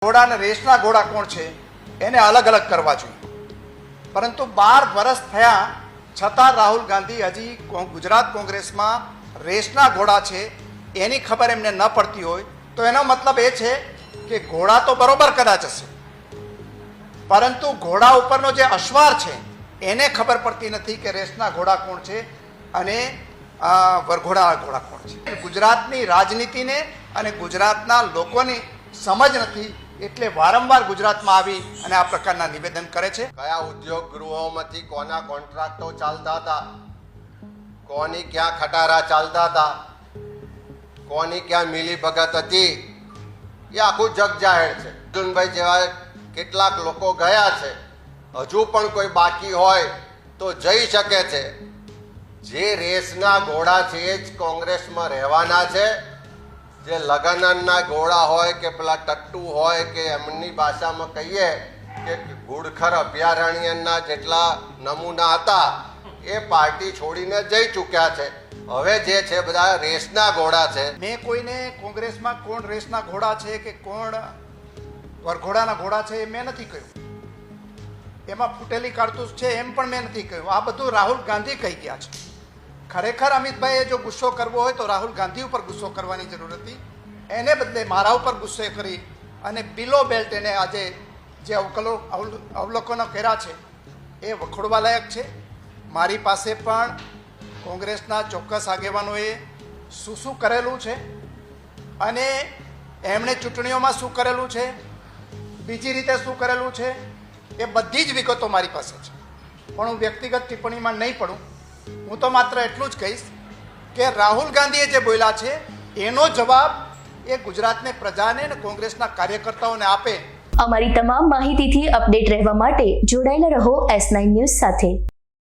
ઘોડા અને રેસના ઘોડા કોણ છે એને અલગ અલગ કરવા જોઈએ, પરંતુ 12 વર્ષ થયા છતાં રાહુલ ગાંધી હજી ગુજરાત કોંગ્રેસમાં રેસના ઘોડા છે એની ખબર એમને ન પડતી હોય તો એનો મતલબ એ છે કે ઘોડા તો બરોબર કદાચ હશે, પરંતુ ઘોડા ઉપરનો જે અશ્વાર છે એને ખબર પડતી નથી કે રેસના ઘોડા કોણ છે અને વરઘોડા ઘોડા કોણ છે. ગુજરાતની રાજનીતિને અને ગુજરાતના લોકોની સમજ નથી એટલે વારંવાર ગુજરાતમાં આવી અને આ પ્રકારના નિવેદન કરે છે. કયા ઉદ્યોગ ગૃહોમાંથી કોના કોન્ટ્રાક્ટો ચાલતા હતા, કોની ક્યાં ખટારા ચાલતા હતા, કોની ક્યાં મિલીભગત હતી, એ આખું જગ જાહેર છે. અર્જુનભાઈ જેવા કેટલાક લોકો ગયા છે, હજુ પણ કોઈ બાકી હોય તો જઈ શકે છે. જે રેસના ઘોડા છે એ જ કોંગ્રેસમાં રહેવાના છે. જે લગનના ઘોડા હોય કે પેલા ટટ્ટુ હોય કે એમની ભાષામાં કહીએ કે ઘુડખર અભયારણ્યના જેટલા નમૂના હતા એ પાર્ટી છોડીને જઈ ચૂક્યા છે. હવે જે છે બધા રેસના ઘોડા છે. મેં કોઈને કોંગ્રેસમાં કોણ રેસના ઘોડા છે કે કોણ વરઘોડાના ઘોડા છે એ મેં નથી કહ્યું, એમાં ફૂટેલી કારતૂસ છે એમ પણ મેં નથી કહ્યું. આ બધું રાહુલ ગાંધી કહી ગયા છે. ખરેખર અમિતભાઈએ જો ગુસ્સો કરવો હોય તો રાહુલ ગાંધી ઉપર ગુસ્સો કરવાની જરૂર હતી, એને બદલે મારા ઉપર ગુસ્સે કરી અને બિલો બેલ્ટ એને આજે જે અવલોકનો કર્યા છે એ વખોડવા લાયક છે. મારી પાસે પણ કોંગ્રેસના ચોક્કસ આગેવાનોએ શું કરેલું છે અને એમણે ચૂંટણીઓમાં શું કરેલું છે, બીજી રીતે શું કરેલું છે, એ બધી જ વિગતો મારી પાસે છે. પણ હું વ્યક્તિગત ટિપ્પણીમાં નહીં પડું. હું તો માત્ર એટલું જ કહીશ કે રાહુલ ગાંધીએ જે બોલ્યા છે એનો જવાબ એ ગુજરાતની પ્રજાને અને કોંગ્રેસના કાર્યકર્તાઓને આપે. અમારી તમામ માહિતીથી અપડેટ રહેવા માટે જોડાયેલા રહો S9 ન્યૂઝ સાથે.